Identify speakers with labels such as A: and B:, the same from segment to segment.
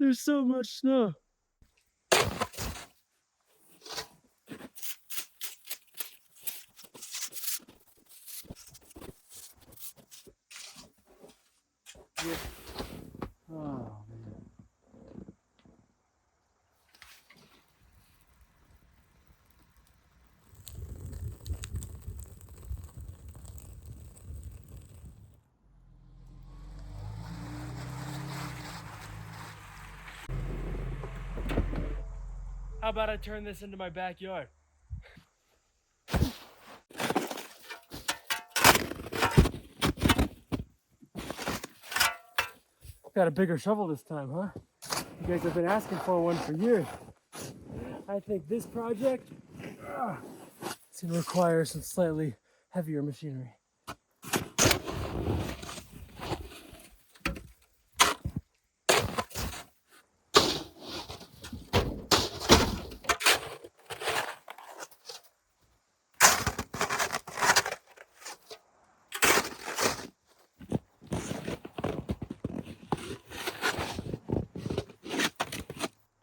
A: There's so much snow. Oh, man. How about I turn this into my backyard? Got a bigger shovel this time, huh? You guys have been asking for one for years. I think this project is going to require some slightly heavier machinery.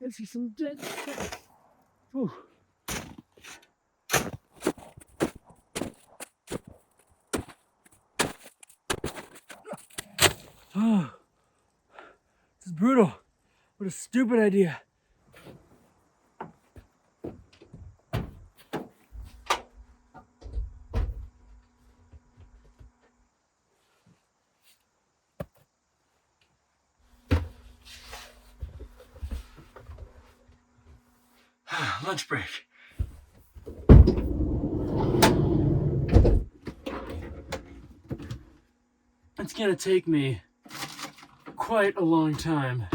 A: I see some dead stuff. Whew. Oh, this is brutal. What a stupid idea. Lunch break. It's gonna take me quite a long time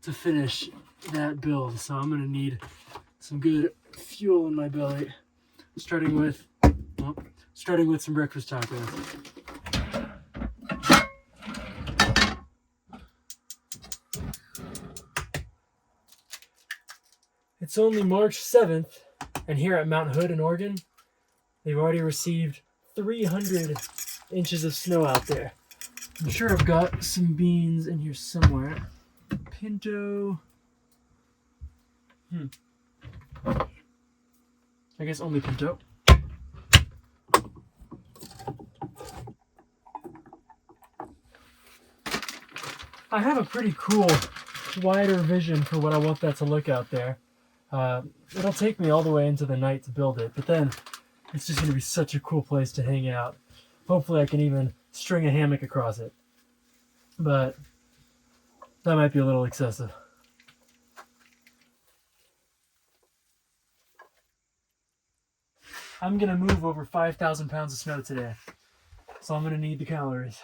A: to finish that build, so I'm gonna need some good fuel in my belly, starting with some breakfast tacos. It's only March 7th, and here at Mount Hood in Oregon, they've already received 300 inches of snow out there. I'm sure I've got some beans in here somewhere. Pinto. I guess only pinto. I have a pretty cool, wider vision for what I want that to look out there. It'll take me all the way into the night to build it, but then it's just going to be such a cool place to hang out. Hopefully I can even string a hammock across it. But that might be a little excessive. I'm going to move over 5,000 pounds of snow today, so I'm going to need the calories.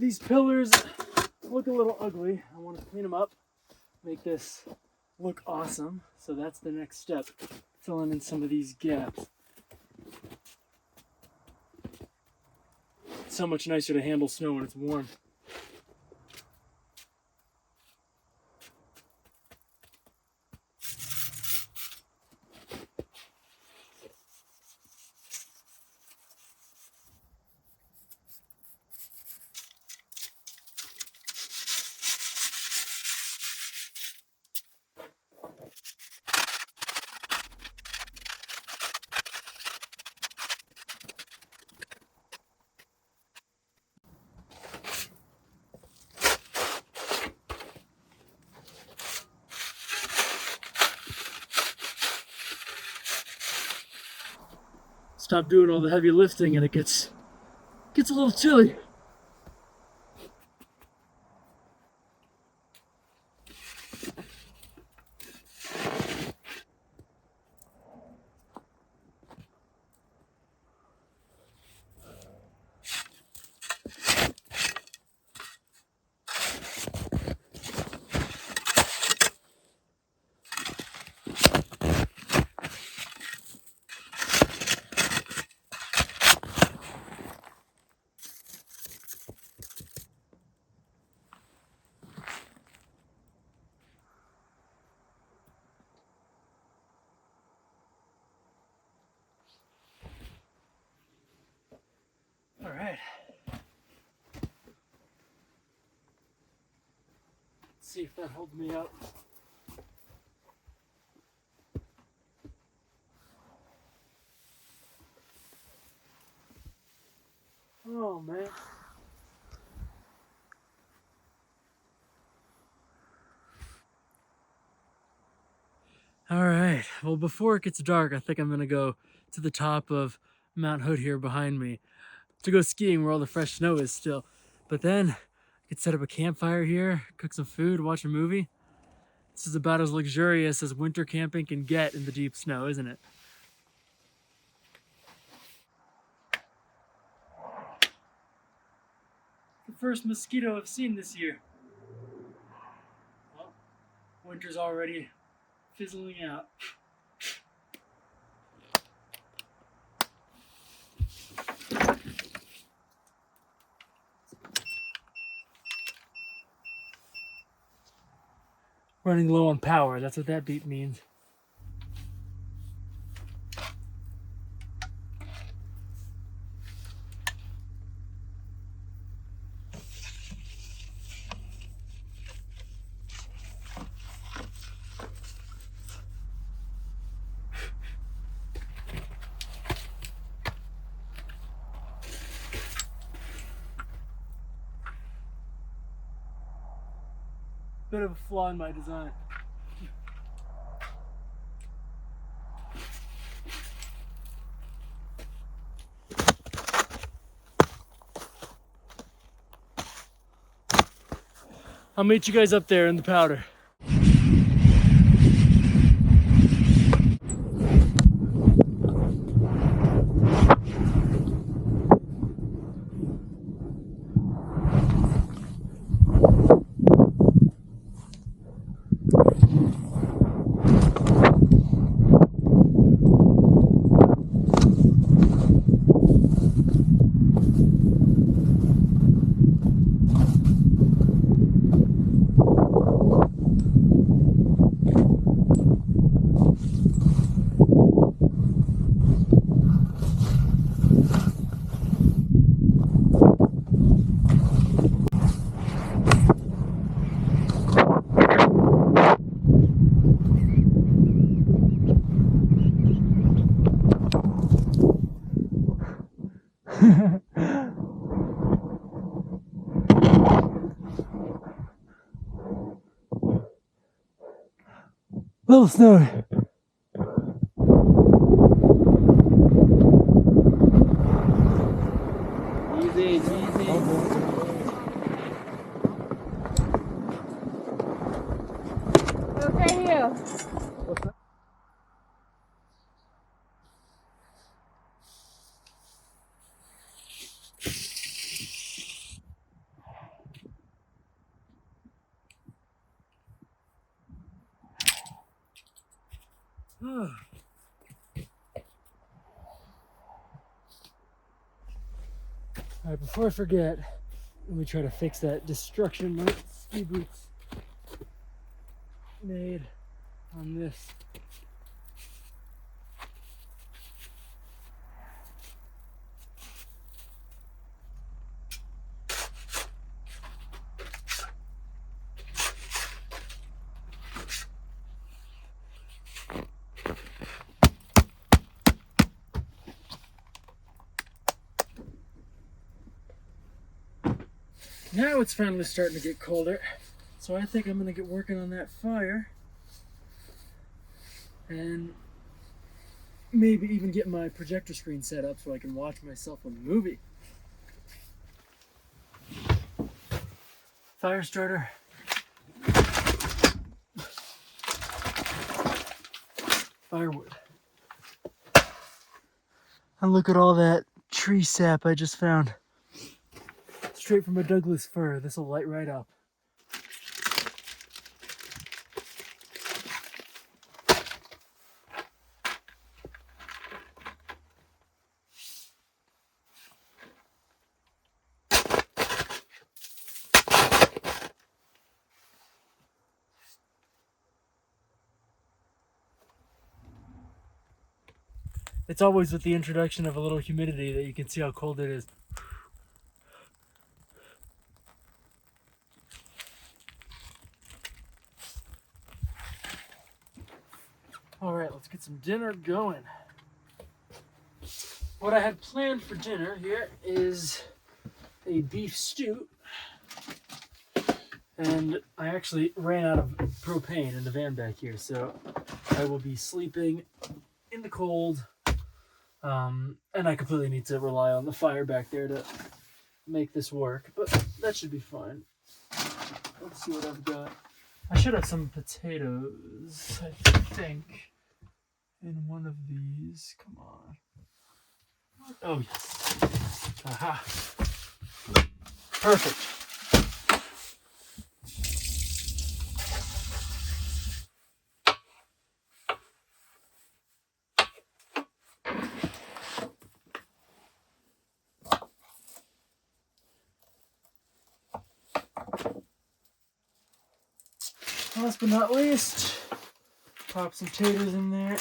A: These pillars look a little ugly. I want to clean them up, make this look awesome. So that's the next step, filling in some of these gaps. It's so much nicer to handle snow when it's warm. Stop doing all the heavy lifting and it gets a little chilly. All right. Let's see if that holds me up. Oh, man. All right. Well, before it gets dark, I think I'm going to go to the top of Mount Hood here behind me to go skiing where all the fresh snow is still. But then I could set up a campfire here, cook some food, watch a movie. This is about as luxurious as winter camping can get in the deep snow, isn't it? The first mosquito I've seen this year. Well, winter's already fizzling out. Running low on power, that's what that beep means. Bit of a flaw in my design. I'll meet you guys up there in the powder. Little snowy.
B: Easy, easy.
C: Okay, you.
A: Alright, before I forget, let me try to fix that destruction my ski boots made on this. Now it's finally starting to get colder, so I think I'm going to get working on that fire and maybe even get my projector screen set up so I can watch myself a movie. Fire starter. Firewood. And look at all that tree sap I just found. Straight from a Douglas fir. This will light right up. It's always with the introduction of a little humidity that you can see how cold it is. All right, let's get some dinner going. What I had planned for dinner here is a beef stew. And I actually ran out of propane in the van back here, so I will be sleeping in the cold. And I completely need to rely on the fire back there to make this work, but that should be fine. Let's see what I've got. I should have some potatoes, I think, in one of these. Come on. Oh, yes. Aha. Perfect. Last but not least, pop some taters in there.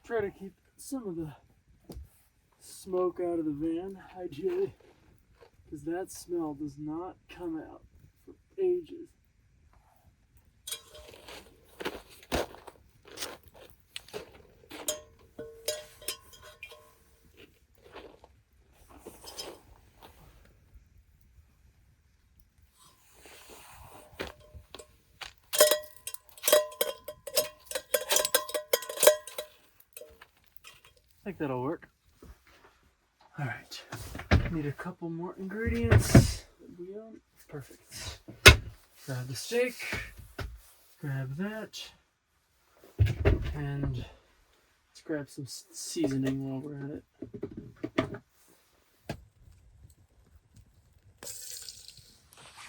A: Try to keep some of the smoke out of the van, ideally, because that smell does not come out for ages. I think that'll work. All right, need a couple more ingredients. Perfect. Grab the steak, grab that, and let's grab some seasoning while we're at it.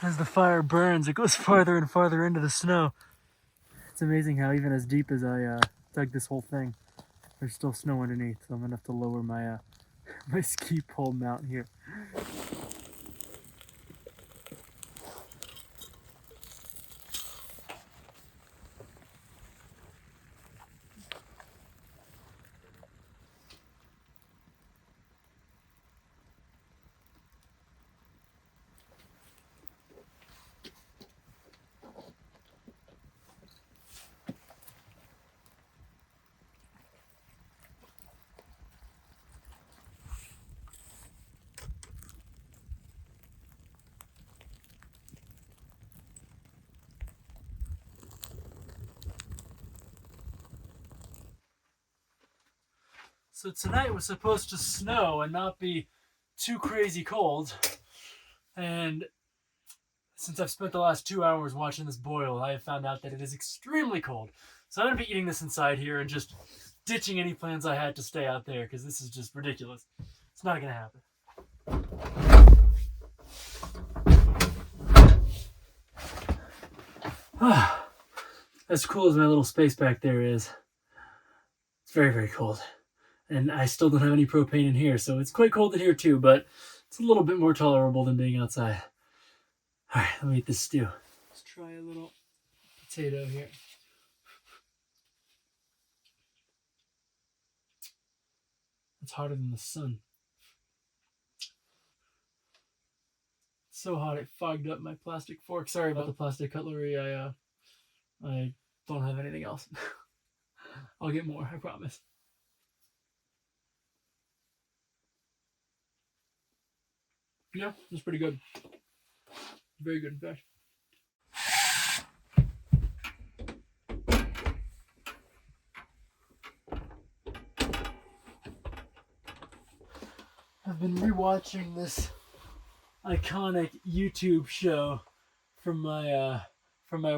A: As the fire burns, it goes farther and farther into the snow. It's amazing how even as deep as I dug this whole thing, there's still snow underneath, so I'm gonna have to lower my my ski pole mount here. So tonight was supposed to snow and not be too crazy cold. And since I've spent the last 2 hours watching this boil, I have found out that it is extremely cold. So I'm going to be eating this inside here and just ditching any plans I had to stay out there because this is just ridiculous. It's not gonna happen. As cool as my little space back there is, it's very, very cold. And I still don't have any propane in here, so it's quite cold in here too, but it's a little bit more tolerable than being outside. Alright, let me eat this stew. Let's try a little potato here. It's hotter than the sun. It's so hot it fogged up my plastic fork. Sorry about the plastic cutlery. I don't have anything else. I'll get more, I promise. Yeah, it's pretty good. Very good, in fact. I've been rewatching this iconic YouTube show from my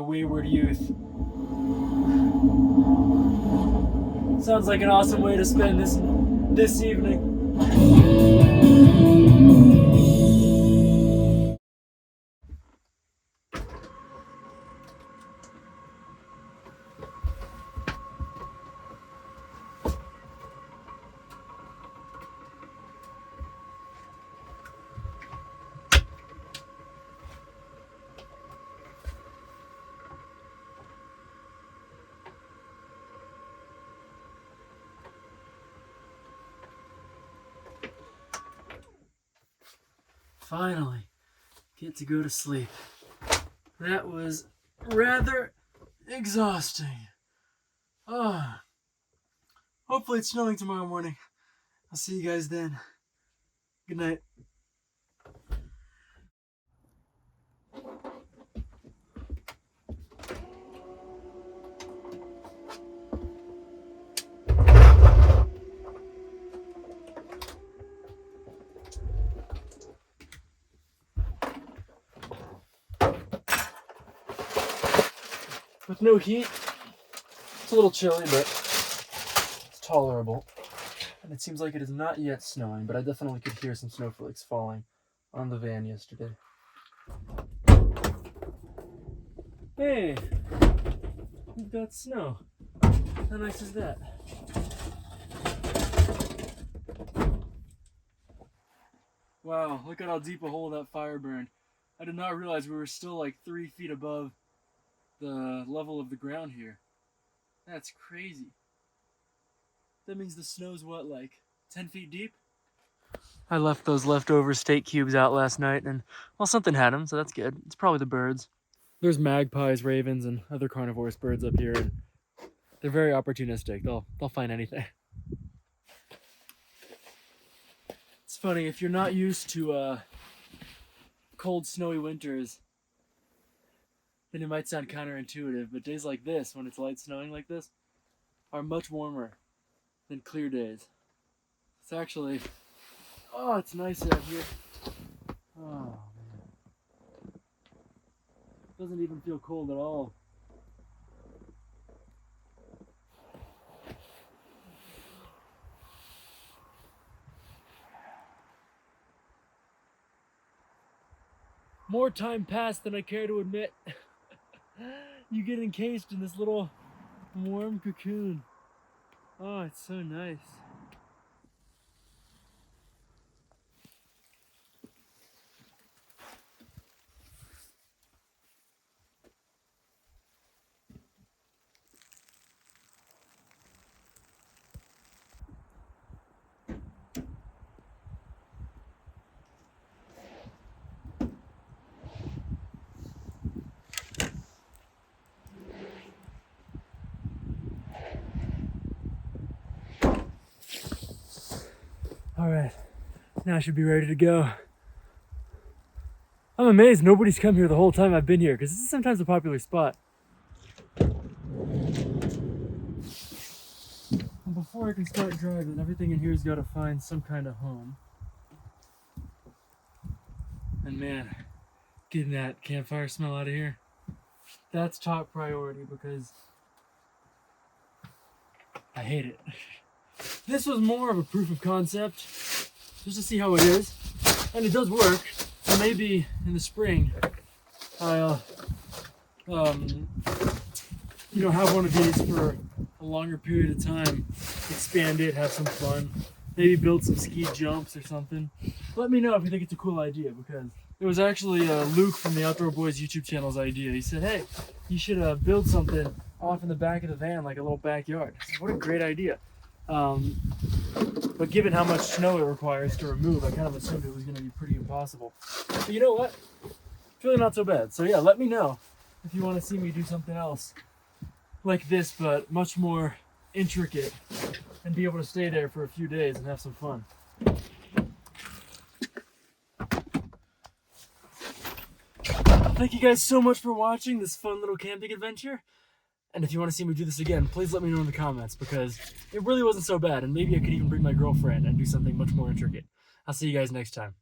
A: wayward youth. Sounds like an awesome way to spend this evening. Finally, get to go to sleep. That was rather exhausting. Hopefully it's snowing tomorrow morning. I'll see you guys then. Good night. With no heat, it's a little chilly, but it's tolerable. And it seems like it is not yet snowing, but I definitely could hear some snowflakes falling on the van yesterday. Hey, we've got snow. How nice is that? Wow, look at how deep a hole that fire burned. I did not realize we were still like 3 feet above the level of the ground here. That's crazy. That means the snow's what, like 10 feet deep? I left those leftover steak cubes out last night and, well, something had them, so that's good. It's probably the birds. There's magpies, ravens, and other carnivorous birds up here, and they're very opportunistic. They'll find anything. It's funny, if you're not used to cold, snowy winters, then it might sound counterintuitive, but days like this, when it's light snowing like this, are much warmer than clear days. It's actually, it's nice out here. Oh, man. Doesn't even feel cold at all. More time passed than I care to admit. You get encased in this little warm cocoon. Oh, it's so nice. All right, now I should be ready to go. I'm amazed nobody's come here the whole time I've been here, because this is sometimes a popular spot. And before I can start driving, everything in here's got to find some kind of home. And man, getting that campfire smell out of here, that's top priority, because I hate it. This was more of a proof of concept, just to see how it is. And it does work, so maybe in the spring, I'll, you know, have one of these for a longer period of time, expand it, have some fun, maybe build some ski jumps or something. Let me know if you think it's a cool idea, because it was actually Luke from the Outdoor Boys YouTube channel's idea. He said, hey, you should build something off in the back of the van, like a little backyard. I said, what a great idea. But given how much snow it requires to remove, I kind of assumed it was going to be pretty impossible. But you know what? It's really not so bad. So yeah, let me know if you want to see me do something else like this, but much more intricate, and be able to stay there for a few days and have some fun. Thank you guys so much for watching this fun little camping adventure. And if you want to see me do this again, please let me know in the comments, because it really wasn't so bad, and maybe I could even bring my girlfriend and do something much more intricate. I'll see you guys next time.